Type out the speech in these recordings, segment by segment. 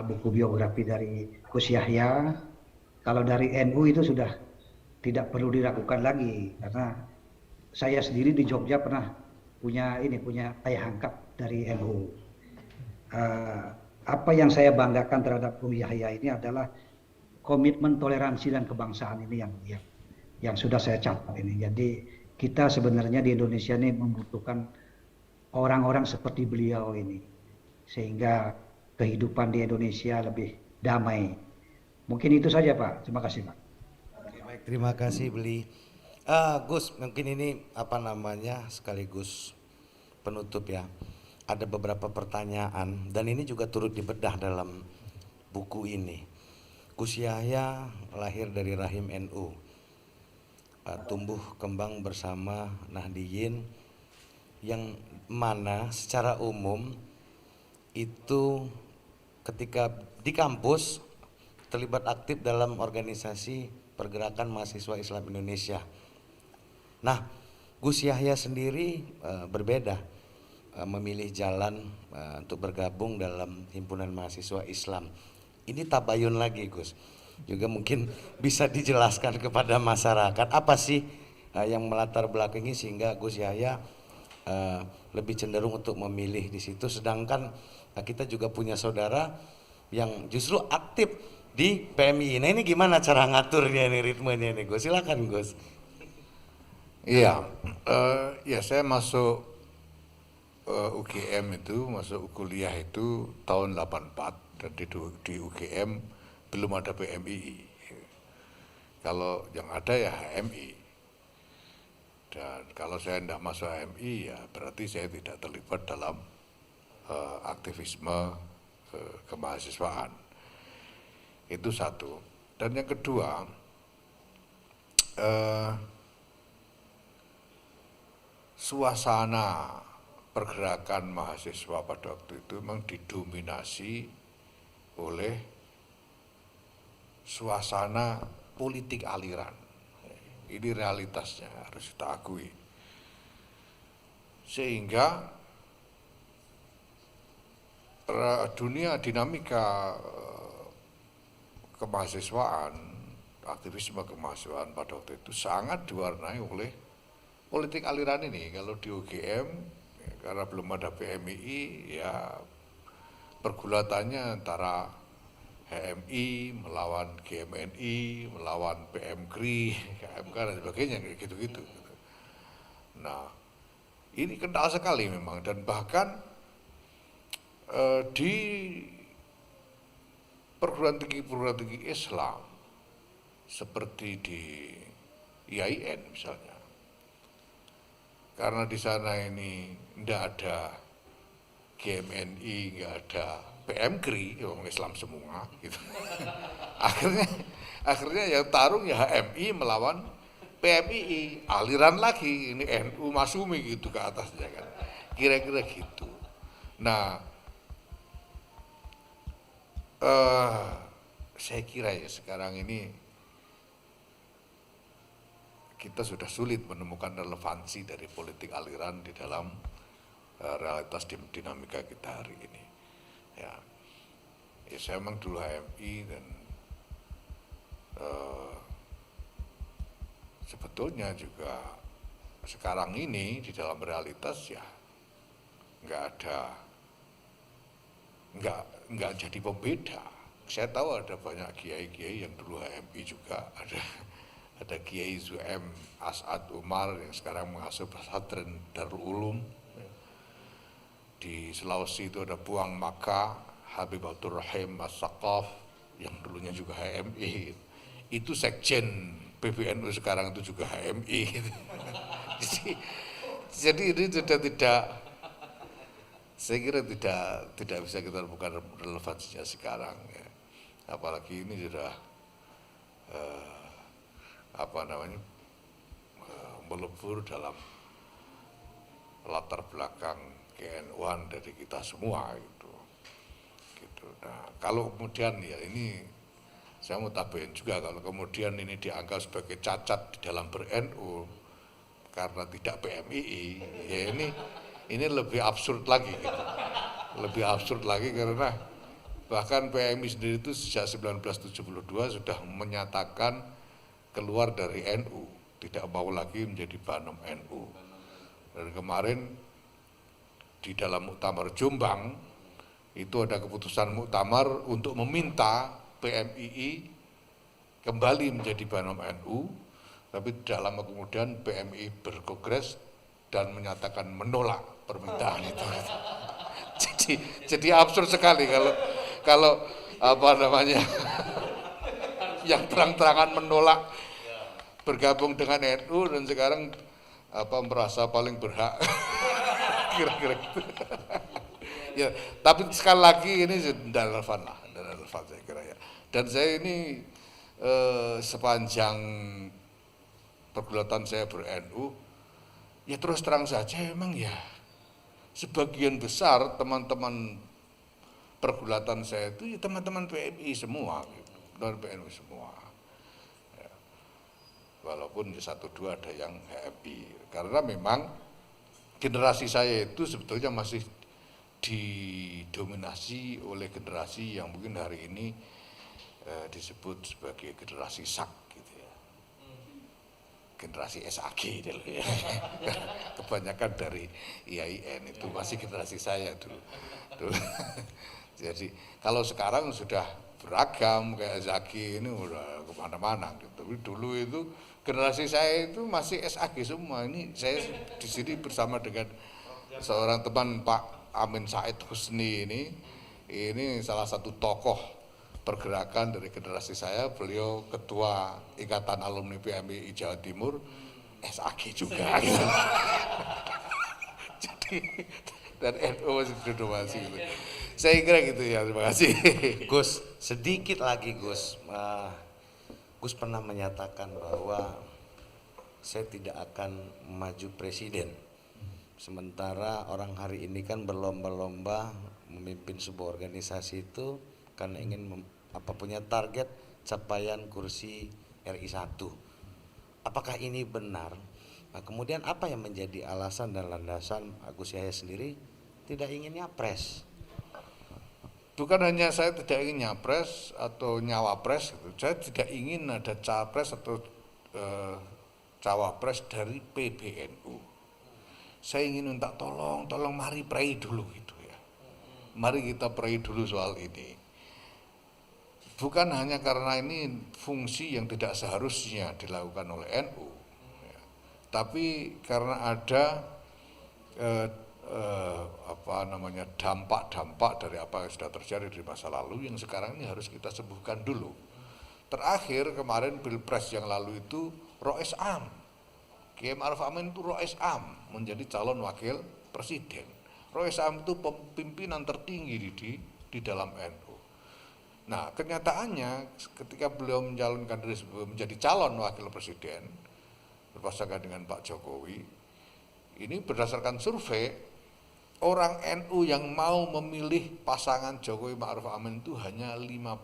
buku biografi dari Gus Yahya. Kalau dari NU itu sudah tidak perlu diragukan lagi karena saya sendiri di Jogja pernah punya ayah angkat dari NU. Eh, apa yang saya banggakan terhadap Bung Yahya ini adalah komitmen toleransi dan kebangsaan ini yang sudah saya catat ini. Jadi kita sebenarnya di Indonesia ini membutuhkan orang-orang seperti beliau ini sehingga kehidupan di Indonesia lebih damai. Mungkin itu saja Pak. Terima kasih Pak. Oke, baik, terima kasih Beli. Gus, mungkin ini apa namanya sekaligus penutup ya. Ada beberapa pertanyaan dan ini juga turut dibedah dalam buku ini. Gus Yahya lahir dari rahim NU, tumbuh kembang bersama Nahdiyin yang mana secara umum itu ketika di kampus terlibat aktif dalam organisasi pergerakan mahasiswa Islam Indonesia. Nah, Gus Yahya sendiri berbeda, memilih jalan untuk bergabung dalam himpunan mahasiswa Islam. Ini tabayun lagi Gus, juga mungkin bisa dijelaskan kepada masyarakat apa sih yang melatar belakangi sehingga Gus Yahya lebih cenderung untuk memilih di situ, sedangkan kita juga punya saudara yang justru aktif di PMI. Nah ini gimana cara ngaturnya nih, ritmenya nih Gus? Silakan Gus. Iya, ya saya masuk UGM itu, masuk kuliah itu tahun 84 dan di UGM belum ada PMII. Kalau yang ada ya HMI. Dan kalau saya tidak masuk HMI ya berarti saya tidak terlibat dalam aktivisme kemahasiswaan. Itu satu. Dan yang kedua, suasana pergerakan mahasiswa pada waktu itu memang didominasi oleh suasana politik aliran. Ini realitasnya harus kita akui. Sehingga dunia dinamika kemahasiswaan, aktivisme kemahasiswaan pada waktu itu sangat diwarnai oleh politik aliran ini. Kalau di UGM karena belum ada PMII ya pergulatannya antara HMI melawan GMNI, melawan PMKRI, KMK dan sebagainya kayak gitu-gitu. Nah, ini kental sekali memang dan bahkan di perguruan tinggi Islam seperti di IAIN misalnya. Karena di sana ini tidak ada GMNI, nggak ada PMKRI, orang Islam semua gitu. akhirnya yang tarung ya HMI melawan PMII, aliran lagi ini NU Masumi gitu ke atasnya kan. Kira-kira gitu. Nah, saya kira ya sekarang ini kita sudah sulit menemukan relevansi dari politik aliran di dalam realitas dinamika kita hari ini. Ya saya memang dulu HMI dan sebetulnya juga sekarang ini di dalam realitas ya nggak jadi pembeda. Saya tahu ada banyak kiai-kiai yang dulu HMI juga, ada Kiai Zu'em As'ad Umar yang sekarang mengasuh pesantren Darul Ulum. Di Sulawesi itu ada Buang Maka, Habibatur Rahim As-Saqaf yang dulunya juga HMI. Itu sekjen PBNU sekarang itu juga HMI. Jadi ini sudah tidak, saya kira tidak bisa kita bukan relevansinya sekarang ya. Apalagi ini sudah melebur dalam latar belakang KNU-an dari kita semua gitu. Nah, kalau kemudian ya ini saya mau tambahin juga kalau kemudian ini dianggap sebagai cacat di dalam ber-NU karena tidak PMII, ya ini lebih absurd lagi gitu. Lebih absurd lagi karena Bahkan PMI sendiri itu sejak 1972 sudah menyatakan keluar dari NU, tidak mau lagi menjadi banom NU. Dan kemarin di dalam Muktamar Jombang itu ada keputusan muktamar untuk meminta PMII kembali menjadi banom NU, tapi tidak lama kemudian PMI berkongres dan menyatakan menolak permintaan itu. Jadi absurd sekali kalau apa namanya yang terang-terangan menolak bergabung dengan NU dan sekarang merasa paling berhak. Kira-kira gitu. Ya, tapi sekali lagi ini tidak relevan lah, tidak relevan saya kira ya. Dan saya ini sepanjang pergulatan saya ber-NU, ya terus terang saja memang ya sebagian besar teman-teman pergulatan saya itu ya teman-teman PMI semua, gitu, dan PNU semua. Ya. Walaupun satu dua ada yang HMI, karena memang generasi saya itu sebetulnya masih didominasi oleh generasi yang mungkin hari ini disebut sebagai generasi SAK gitu ya. Generasi SAG gitu ya. Kebanyakan dari IAIN itu masih generasi saya dulu. Jadi kalau sekarang sudah beragam kayak Zaki ini udah kemana-mana gitu. Tapi dulu itu generasi saya itu masih SAG semua. Ini saya di sini bersama dengan seorang teman Pak Amin Said Husni ini salah satu tokoh pergerakan dari generasi saya. Beliau ketua Ikatan Alumni PMI Jawa Timur, SAG juga gitu. Jadi dan NU masih berdominasi gitu. Saya kira gitu ya, terima kasih. Gus, sedikit lagi Gus. Gus pernah menyatakan bahwa saya tidak akan maju presiden. Sementara orang hari ini kan berlomba-lomba memimpin sebuah organisasi itu karena ingin punya target capaian kursi RI 1. Apakah ini benar? Nah, kemudian apa yang menjadi alasan dan landasan Gus Yahya sendiri tidak ingin nyapres? Bukan hanya saya tidak ingin nyapres atau nyawapres, gitu. Saya tidak ingin ada capres atau cawapres dari PBNU. Saya ingin minta tolong mari pray dulu gitu ya. Mari kita pray dulu soal ini. Bukan hanya karena ini fungsi yang tidak seharusnya dilakukan oleh NU, ya. Tapi karena ada dampak-dampak dari apa yang sudah terjadi di masa lalu yang sekarang ini harus kita sembuhkan dulu. Terakhir kemarin Pilpres yang lalu itu Rois Am, Kiai Ma'ruf Amin itu Rois Am menjadi calon wakil presiden. Rois Am itu pimpinan tertinggi di dalam NU. Nah kenyataannya ketika beliau mencalonkan diri menjadi calon wakil presiden berpasangan dengan Pak Jokowi, ini berdasarkan survei orang NU yang mau memilih pasangan Jokowi Ma'ruf Amin itu hanya 58%.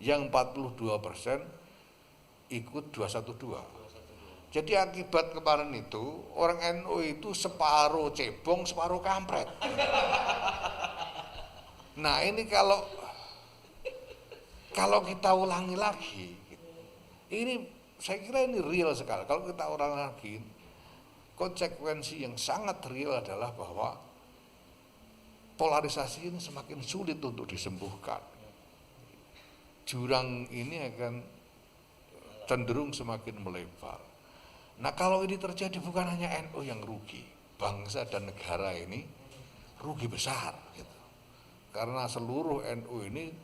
Yang 42% ikut 212. Jadi akibat kemarin itu orang NU itu separuh cebong, separuh kampret. Nah ini kalau kita ulangi lagi, ini saya kira ini real sekali. Kalau kita ulangi lagi, konsekuensi yang sangat real adalah bahwa polarisasi ini semakin sulit untuk disembuhkan. Jurang ini akan cenderung semakin melebar. Nah kalau ini terjadi bukan hanya NU yang rugi, bangsa dan negara ini rugi besar gitu. Karena seluruh NU ini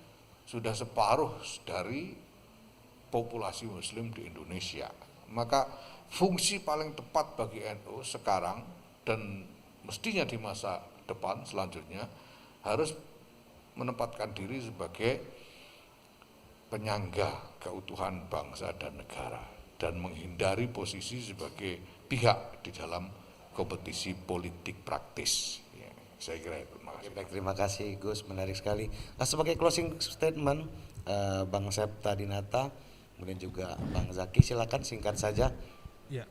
sudah separuh dari populasi muslim di Indonesia. Maka fungsi paling tepat bagi NU sekarang dan mestinya di masa depan selanjutnya harus menempatkan diri sebagai penyangga keutuhan bangsa dan negara dan menghindari posisi sebagai pihak di dalam kompetisi politik praktis. Ya, saya kira itu. Baik, terima kasih Gus, menarik sekali. Nah, sebagai closing statement, Bang Septa Dinata, kemudian juga Bang Zaki, silakan singkat saja. Ya,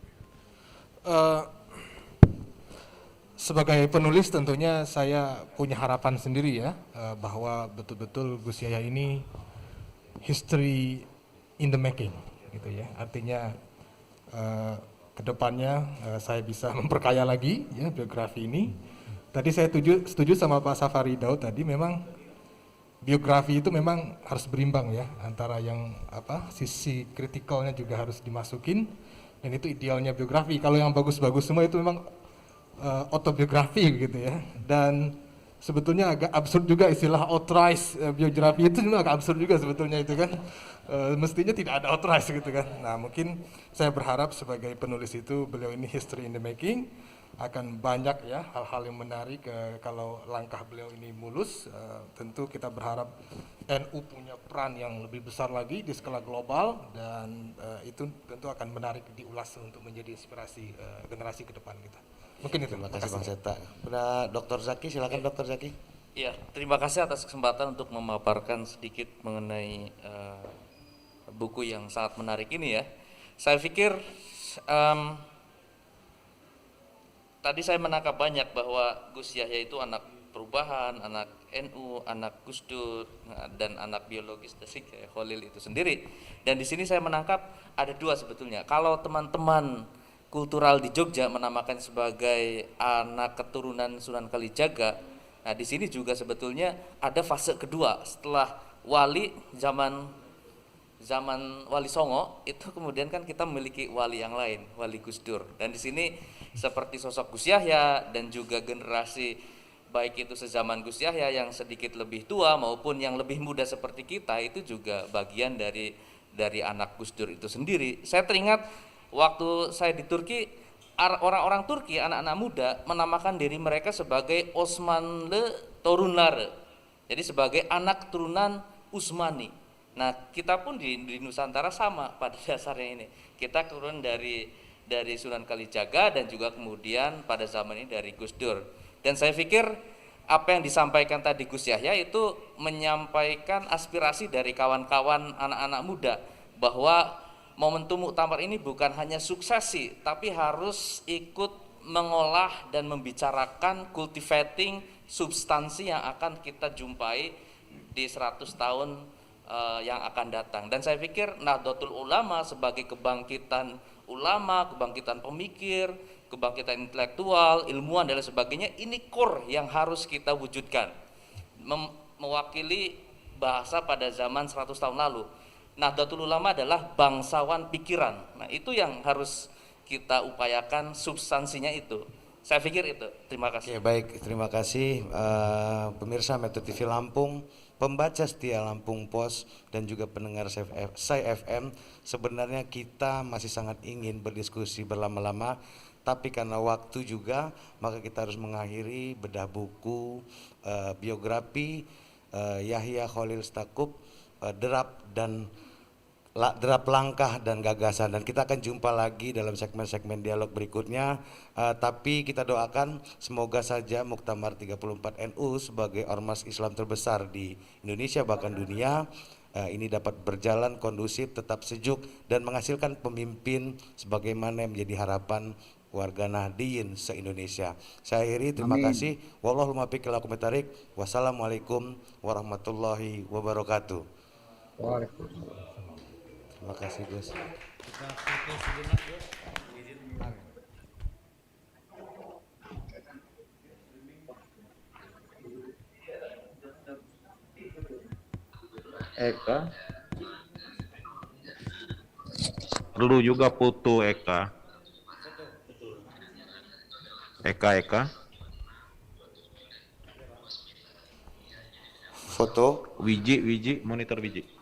Sebagai penulis tentunya saya punya harapan sendiri ya, bahwa betul-betul Gus Yahya ini history in the making gitu ya. Artinya kedepannya saya bisa memperkaya lagi ya biografi ini. Tadi saya setuju sama Pak Safari Daud tadi, memang biografi itu memang harus berimbang ya, antara yang sisi kritikalnya juga harus dimasukin, dan itu idealnya biografi. Kalau yang bagus-bagus semua itu memang autobiografi gitu ya. Dan sebetulnya agak absurd juga istilah authorized biografi itu juga agak absurd juga sebetulnya itu kan. Mestinya tidak ada authorized gitu kan. Nah, mungkin saya berharap sebagai penulis itu beliau ini history in the making, akan banyak ya hal-hal yang menarik kalau langkah beliau ini mulus. Tentu kita berharap NU punya peran yang lebih besar lagi di skala global, dan itu tentu akan menarik diulas untuk menjadi inspirasi generasi ke depan kita. Mungkin itu. Terima kasih Bang Seta. Benar, Dr. Zaki, silakan Dr. Zaki. Ya, terima kasih atas kesempatan untuk memaparkan sedikit mengenai buku yang sangat menarik ini ya. Saya pikir tadi saya menangkap banyak bahwa Gus Yahya itu anak perubahan, anak NU, anak Gus Dur, dan anak biologis dari Khalil itu sendiri. Dan di sini saya menangkap ada dua sebetulnya. Kalau teman-teman kultural di Jogja menamakan sebagai anak keturunan Sunan Kalijaga, nah di sini juga sebetulnya ada fase kedua setelah wali zaman Wali Songo itu, kemudian kan kita memiliki wali yang lain, Wali Gus Dur. Dan di sini seperti sosok Gus Yahya dan juga generasi baik itu sezaman Gus Yahya yang sedikit lebih tua maupun yang lebih muda seperti kita, itu juga bagian dari anak Gus Dur itu sendiri. Saya teringat waktu saya di Turki, orang-orang Turki, anak-anak muda menamakan diri mereka sebagai Osmanlı Torunları, jadi sebagai anak turunan Utsmani. Nah, kita pun di Nusantara sama pada dasarnya ini. Kita turun dari Sunan Kalijaga dan juga kemudian pada zaman ini dari Gus Dur. Dan saya pikir apa yang disampaikan tadi Gus Yahya itu menyampaikan aspirasi dari kawan-kawan anak-anak muda, bahwa momentum muktamar ini bukan hanya suksesi, tapi harus ikut mengolah dan membicarakan cultivating substansi yang akan kita jumpai di 100 tahun yang akan datang. Dan saya pikir Nahdlatul Ulama sebagai kebangkitan ulama, kebangkitan pemikir, kebangkitan intelektual, ilmuwan dan lain sebagainya, ini core yang harus kita wujudkan, mewakili bahasa pada zaman 100 tahun lalu. Nahdlatul Ulama adalah bangsawan pikiran. Nah, itu yang harus kita upayakan, substansinya itu. Saya pikir itu. Terima kasih. Ya, baik, terima kasih pemirsa Metro TV Lampung, pembaca setia Lampung Pos, dan juga pendengar Sai FM. Sebenarnya kita masih sangat ingin berdiskusi berlama-lama, tapi karena waktu juga, maka kita harus mengakhiri bedah buku biografi Yahya Khalil Stakuf, derap langkah dan gagasan, dan kita akan jumpa lagi dalam segmen-segmen dialog berikutnya. Tapi kita doakan semoga saja Muktamar 34 NU sebagai ormas Islam terbesar di Indonesia bahkan dunia ini dapat berjalan kondusif, tetap sejuk, dan menghasilkan pemimpin sebagaimana yang menjadi harapan warga Nahdliyin se-Indonesia. Saya akhiri, terima kasih. Wallahul muwaffiq ila aqwamit thoriq. Wassalamualaikum warahmatullahi wabarakatuh. Waalaikumsalam. Terima kasih Gus. Eka, perlu juga foto Eka. Eka, Foto Wiji, monitor Wiji.